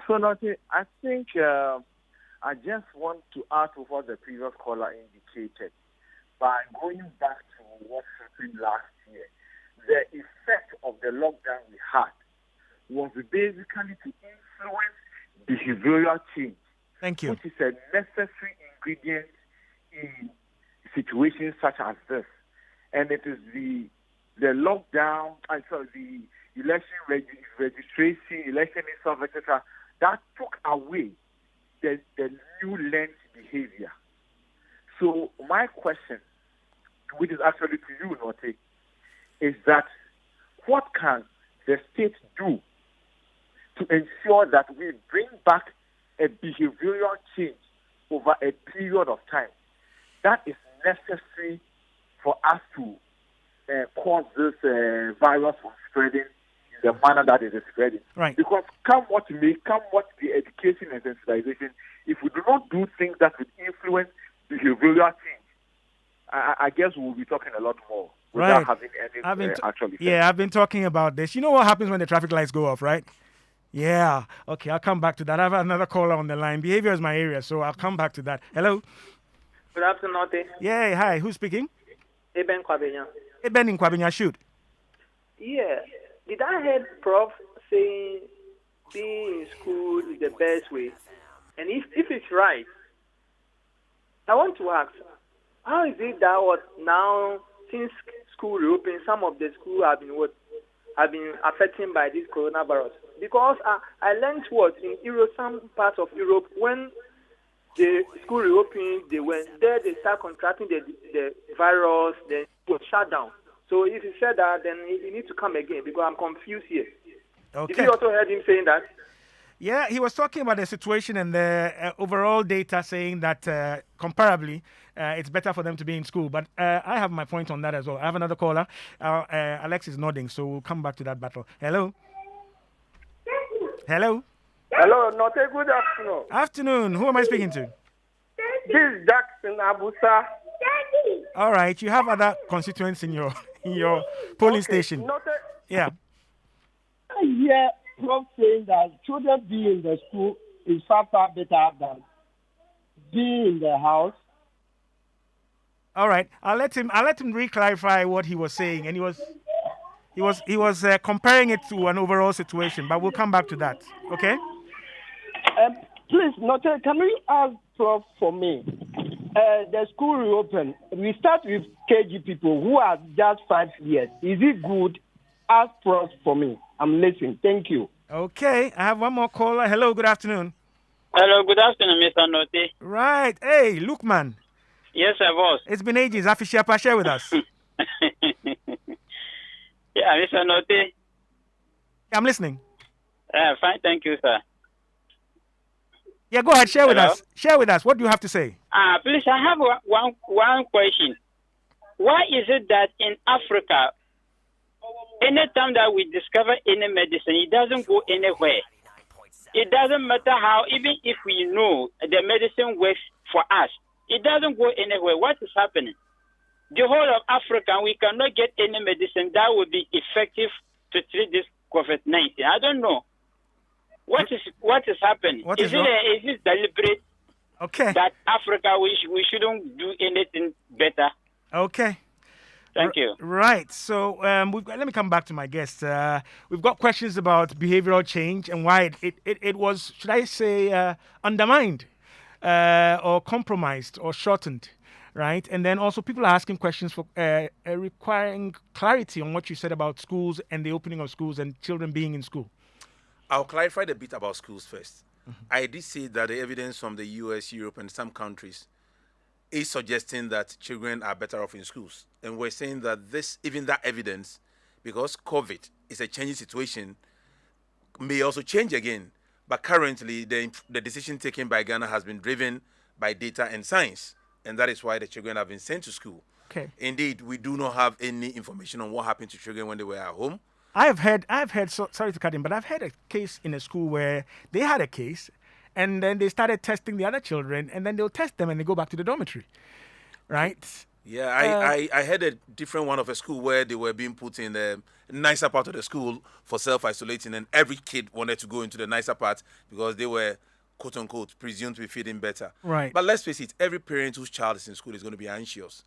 So, Noti, I think I just want to add to what the previous caller indicated. By going back to what happened last year, the effect of the lockdown we had was basically to influence behavioral change. Thank you. Which is a necessary ingredient in situations such as this. And it is the lockdown, the election registration, election itself, etc., that took away the new learned behavior. So my question, which is actually to you, Note, is that what can the state do to ensure that we bring back a behavioral change over a period of time that is necessary for us to cause this virus from spreading in the manner that it is spreading? Right. Because come what may, come what the education and sensitization, if we do not do things that will influence behavioral change, I guess we'll be talking a lot more without having any actual effect. Yeah, I've been talking about this. You know what happens when the traffic lights go off, right? Yeah. Okay, I'll come back to that. I have another caller on the line. Behavior is my area, so I'll come back to that. Hello? Good afternoon, Note. Yeah, hi. Who's speaking? Eben Kwabenya. Eben in Kwabenya, shoot. Yeah. Did I hear Prof saying being in school is the best way? And if it's right, I want to ask, how is it that now, since school reopened, some of the schools have been affected by this coronavirus? Because I learned in Europe, some parts of Europe, when the school reopened, they went there, they start contracting the virus, then it was shut down. So if you said that, then you need to come again, because I'm confused here. Okay. Did you also heard him saying that? Yeah, he was talking about the situation and the overall data saying that comparably, it's better for them to be in school. But I have my point on that as well. I have another caller. Alex is nodding, so we'll come back to that battle. Hello? Hello? Hello, Note. Good afternoon. Afternoon. Who am I speaking to? This is Jackson Abusa. All right. You have other constituents in your polling station. Note. Yeah. Yeah. Prof saying that children being in the school is far better than being in the house. All right, I'll let him re-clarify what he was saying, and he was comparing it to an overall situation, but we'll come back to that. Okay? Please, Note, can you ask Prof for me? The school reopened. We start with KG people who are just 5 years. Is it good? Ask Prof for me. I'm listening. Thank you. Okay, I have one more caller. Hello, good afternoon. Hello, good afternoon, Mr. Note. Right. Hey, Lukman. Yes, I was. It's been ages. Afishiapa, share with us. Yeah, Mr. Note. I'm listening. Fine, thank you, sir. Yeah, go ahead. Share with us. Share with us. What do you have to say? Please, I have one question. Why is it that in Africa, anytime that we discover any medicine, it doesn't go anywhere? It doesn't matter how, even if we know the medicine works for us, it doesn't go anywhere. What is happening? The whole of Africa, we cannot get any medicine that would be effective to treat this COVID-19. I don't know. What is happening? Is it deliberate? Okay. That Africa, we shouldn't do anything better. Okay. Thank you. Right. So let me come back to my guest. We've got questions about behavioral change and why it was, should I say, undermined or compromised or shortened, right? And then also people are asking questions for requiring clarity on what you said about schools and the opening of schools and children being in school. I'll clarify the bit about schools first. I did see that the evidence from the US, Europe, and some countries is suggesting that children are better off in schools. And we're saying that even that evidence, because COVID is a changing situation, may also change again. But currently, the decision taken by Ghana has been driven by data and science. And that is why the children have been sent to school. Okay. Indeed, we do not have any information on what happened to children when they were at home. I've heard, sorry to cut in, but I've had a case in a school where they had a case and then they started testing the other children and then they'll test them and they go back to the dormitory, right? Yeah, I had a different one of a school where they were being put in the nicer part of the school for self-isolating, and every kid wanted to go into the nicer part because they were, quote-unquote, presumed to be feeling better. Right. But let's face it, every parent whose child is in school is going to be anxious.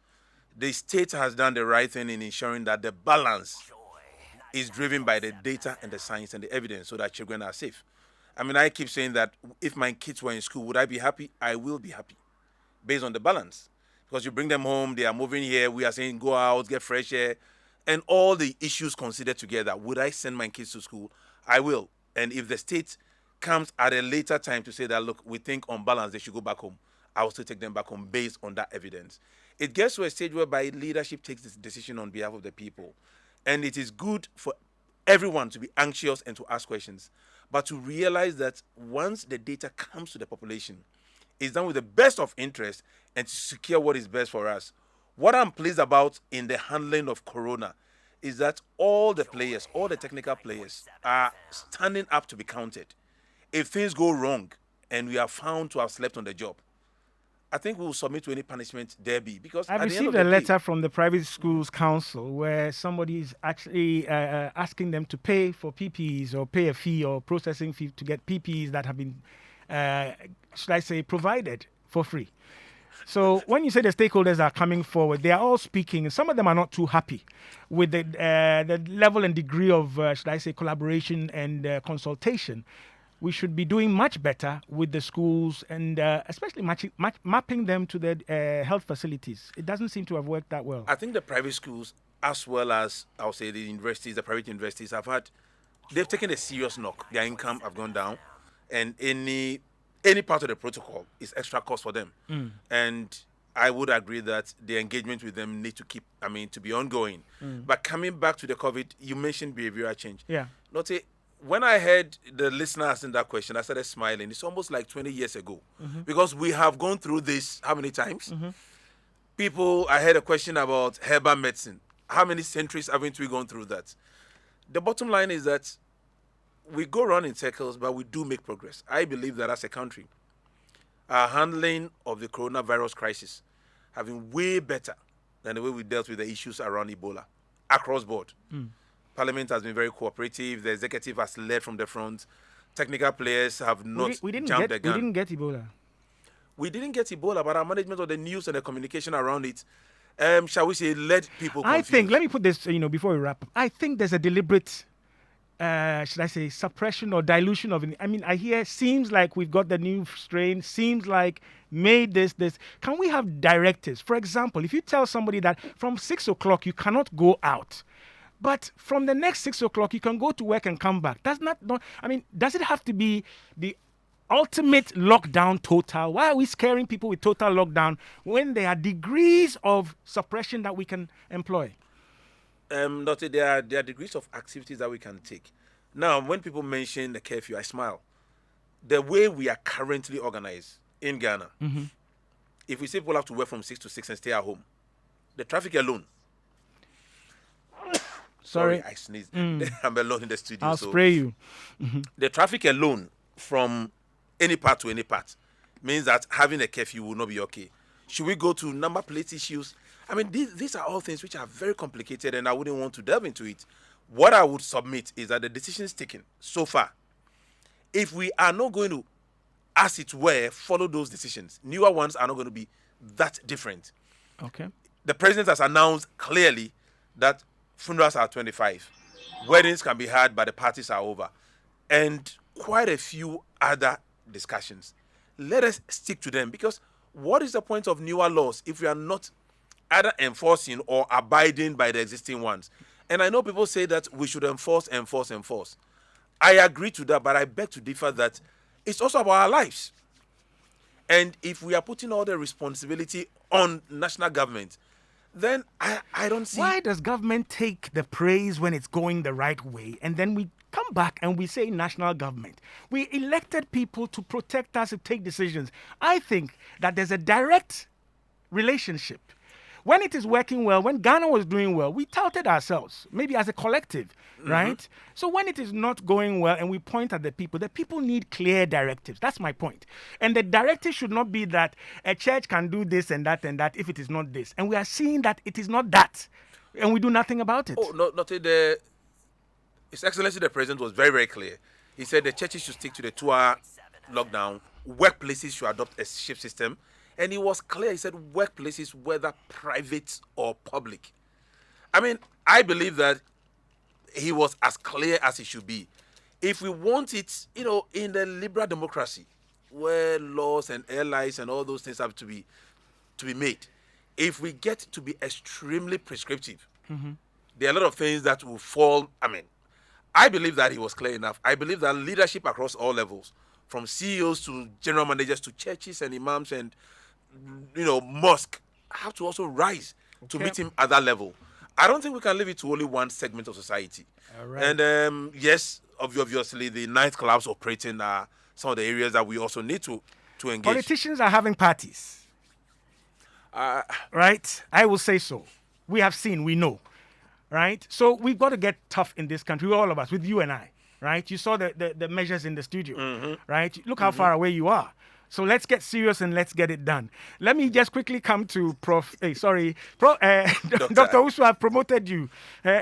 The state has done the right thing in ensuring that the balance is driven by the data and the science and the evidence so that children are safe. I mean, I keep saying that if my kids were in school, would I be happy? I will be happy based on the balance. Because you bring them home, they are moving here, we are saying go out, get fresh air, and all the issues considered together. Would I send my kids to school? I will. And if the state comes at a later time to say that, look, we think on balance they should go back home, I will still take them back home based on that evidence. It gets to a stage whereby leadership takes this decision on behalf of the people. And it is good for everyone to be anxious and to ask questions, but to realize that once the data comes to the population, it's done with the best of interest and to secure what is best for us. What I'm pleased about in the handling of Corona is that all the players, all the technical players are standing up to be counted. If things go wrong and we are found to have slept on the job, I think we will submit to any punishment there be. Because I've received a letter from the Private Schools Council where somebody is actually asking them to pay for PPEs or pay a fee or processing fee to get PPEs that have been, should I say, provided for free. So when you say the stakeholders are coming forward, they are all speaking, and some of them are not too happy with the level and degree of, should I say, collaboration and consultation. We should be doing much better with the schools and especially mapping them to the health facilities. It doesn't seem to have worked that well. I think the private schools, as well as, I'll say, the universities, the private universities, they've taken a serious knock. Their income have gone down, and any part of the protocol is extra cost for them. And I would agree that the engagement with them need to be ongoing. But coming back to the COVID, you mentioned behavioral change. Yeah. When I heard the listener asking that question, I started smiling. It's almost like 20 years ago. Because we have gone through this how many times? I had a question about herbal medicine. How many centuries haven't we gone through that? The bottom line is that we go around in circles, but we do make progress. I believe that as a country, our handling of the coronavirus crisis have been way better than the way we dealt with the issues around Ebola across board. Parliament has been very cooperative. The executive has led from the front. Technical players have not jumped the gun. We didn't get Ebola. We didn't get Ebola, but our management of the news and the communication around it, shall we say, led people confused. I think, let me put this, before we wrap up. I think there's a deliberate, should I say, suppression or dilution of it. I mean, I hear, seems like we've got the new strain, seems like made this. Can we have directives? For example, if you tell somebody that from 6 o'clock you cannot go out, but from the next 6 o'clock, you can go to work and come back. Does it have to be the ultimate lockdown total? Why are we scaring people with total lockdown when there are degrees of suppression that we can employ? There are degrees of activities that we can take. Now, when people mention the curfew, I smile. The way we are currently organized in Ghana, if we say people have to work from 6 to 6 and stay at home, the traffic alone, Sorry, I sneezed. I'm alone in the studio. I'll spray you. The traffic alone from any part to any part means that having a curfew will not be okay. Should we go to number plate issues? I mean, these are all things which are very complicated, and I wouldn't want to delve into it. What I would submit is that the decisions taken so far, if we are not going to as it were, follow those decisions. Newer ones are not going to be that different. Okay. The president has announced clearly that funerals are 25. Weddings can be had, but the parties are over. And quite a few other discussions. Let us stick to them, because what is the point of newer laws if we are not either enforcing or abiding by the existing ones? And I know people say that we should enforce. I agree to that, but I beg to differ that it's also about our lives. And if we are putting all the responsibility on national government, then I don't see... Why does government take the praise when it's going the right way, and then we come back and we say national government? We elected people to protect us, to take decisions. I think that there's a direct relationship. When it is working well, when Ghana was doing well, we touted ourselves, maybe as a collective, right? So when it is not going well and we point at the people need clear directives. That's my point. And the directive should not be that a church can do this and that if it is not this. And we are seeing that it is not that. And we do nothing about it. Oh, not His Excellency the President was very, very clear. He said the churches should stick to the 2-hour lockdown. Workplaces should adopt a shift system. And he was clear. He said workplaces, whether private or public. I mean, I believe that he was as clear as he should be. If we want it, in the liberal democracy, where laws and airlines and all those things have to be made, if we get to be extremely prescriptive, there are a lot of things that will fall. I mean, I believe that he was clear enough. I believe that leadership across all levels, from CEOs to general managers to churches and imams and mosque, have to also rise to meet him at that level. I don't think we can leave it to only one segment of society. All right. And yes, obviously the nightclubs operating are some of the areas that we also need to engage. Politicians are having parties. Right? I will say so. We have seen, we know. Right? So we've got to get tough in this country, all of us, with you and I. Right? You saw the measures in the studio. Right? Look how far away you are. So let's get serious and let's get it done. Let me just quickly come to Prof. Dr. Owusu, I've promoted you.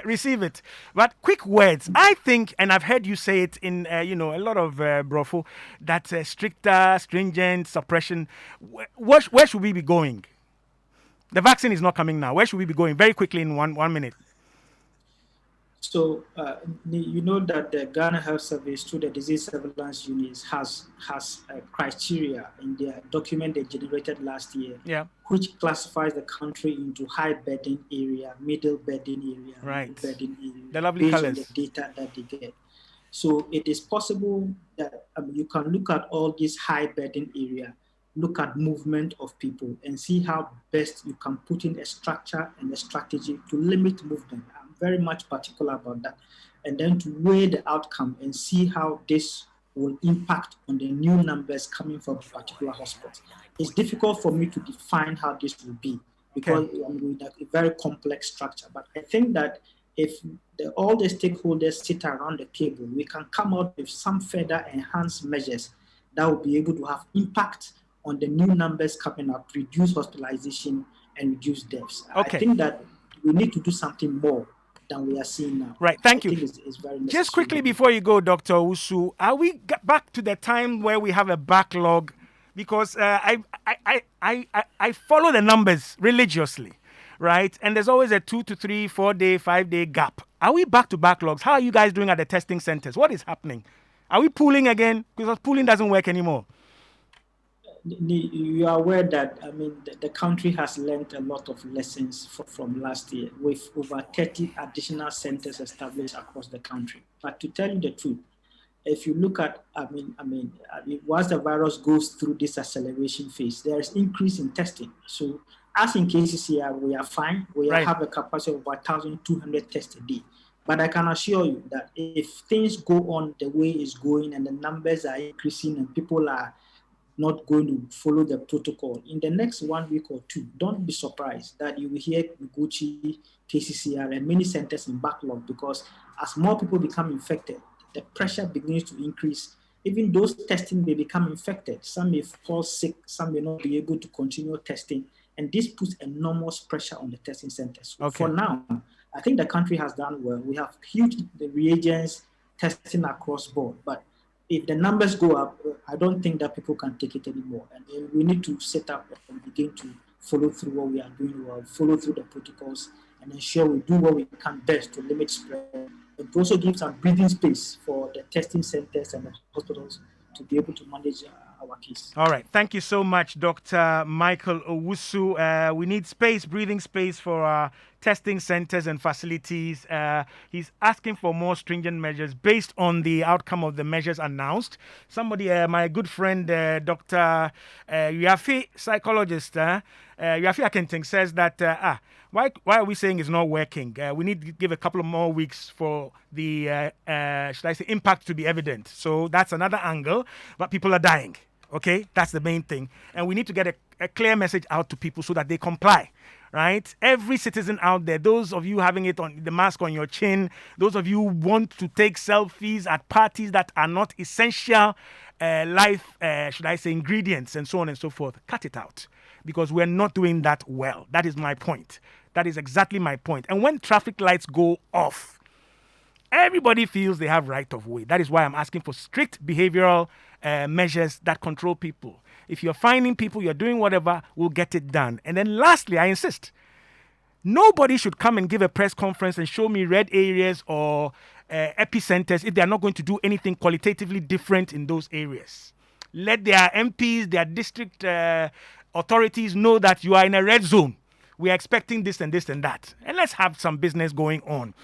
Receive it. But quick words. I think, and I've heard you say it in, a lot of brofo, that stricter, stringent suppression. Where should we be going? The vaccine is not coming now. Where should we be going? Very quickly in one minute. So you know that the Ghana Health Service, through the disease surveillance units, has a criteria in their document they generated last year, which classifies the country into high burden area, middle burden area, right, low burden area, the lovely based colors, on the data that they get. So it is possible that you can look at all these high burden area, look at movement of people, and see how best you can put in a structure and a strategy to limit movement. Very much particular about that, and then to weigh the outcome and see how this will impact on the new numbers coming from a particular hospital. It's difficult for me to define how this will be because it's a very complex structure. But I think that if all the stakeholders sit around the table, we can come out with some further enhanced measures that will be able to have impact on the new numbers coming up, reduce hospitalization and reduce deaths. I think that we need to do something more than we are seeing now. Right, thank you. It's very necessary. Just quickly before you go, Dr. Owusu, are we back to the time where we have a backlog? Because I follow the numbers religiously, right? And there's always a 2 to 3, 4 day, 5 day gap. Are we back to backlogs? How are you guys doing at the testing centers? What is happening? Are we pooling again? Because pooling doesn't work anymore. You are aware that, the country has learned a lot of lessons from last year with over 30 additional centers established across the country. But to tell you the truth, if you look at, once the virus goes through this acceleration phase, there is increase in testing. So as in KCCR, we are fine. We have a capacity of about 1,200 tests a day. But I can assure you that if things go on the way it's going and the numbers are increasing and people are not going to follow the protocol, in the next 1 week or two, don't be surprised that you will hear Gucci, KCCR, and many centers in backlog, because as more people become infected, the pressure begins to increase. Even those testing may become infected. Some may fall sick, some may not be able to continue testing, and this puts enormous pressure on the testing centers. So for now, I think the country has done well. We have huge reagents testing across board, but if the numbers go up, I don't think that people can take it anymore. And we need to set up and begin to follow through what we are doing well, follow through the protocols, and ensure we do what we can best to limit spread, and to also give some breathing space for the testing centers and the hospitals to be able to manage our case. All right. Thank you so much, Dr. Michael Owusu. We need breathing space for our testing centers and facilities. He's asking for more stringent measures based on the outcome of the measures announced. Somebody, my good friend, Dr. Yafi, psychologist, Yafi Akenting, says that why are we saying it's not working? We need to give a couple of more weeks for the, should I say, impact to be evident. So that's another angle, but people are dying. Okay, that's the main thing. And we need to get a clear message out to people so that they comply, right? Every citizen out there, those of you having it on the mask on your chin, those of you who want to take selfies at parties that are not essential life, should I say, ingredients and so on and so forth, cut it out because we're not doing that well. That is my point. That is exactly my point. And when traffic lights go off, everybody feels they have right of way. That is why I'm asking for strict behavioral measures that control people. If you're finding people, you're doing whatever, we'll get it done. And then lastly, I insist, nobody should come and give a press conference and show me red areas or epicenters if they're not going to do anything qualitatively different in those areas. Let their MPs, their district authorities know that you are in a red zone. We are expecting this and this and that. And let's have some business going on.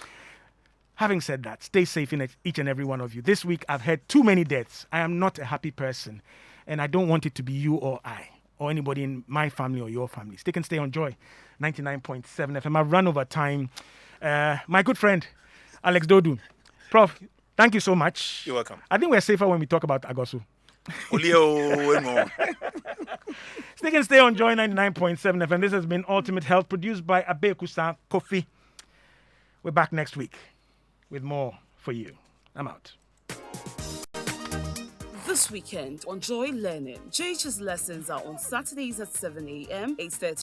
Having said that, stay safe in each and every one of you. This week, I've had too many deaths. I am not a happy person, and I don't want it to be you or I or anybody in my family or your family. Stick and stay on Joy 99.7 FM. I've run over time. My good friend, Alex Dodoo. Prof, thank you so much. You're welcome. I think we're safer when we talk about Owusu. Stick and stay on Joy 99.7 FM. This has been Ultimate Health, produced by Abekusa Kofi. We're back next week with more for you. I'm out. This weekend on Joy Learning, JH's lessons are on Saturdays at 7 a.m., 8:30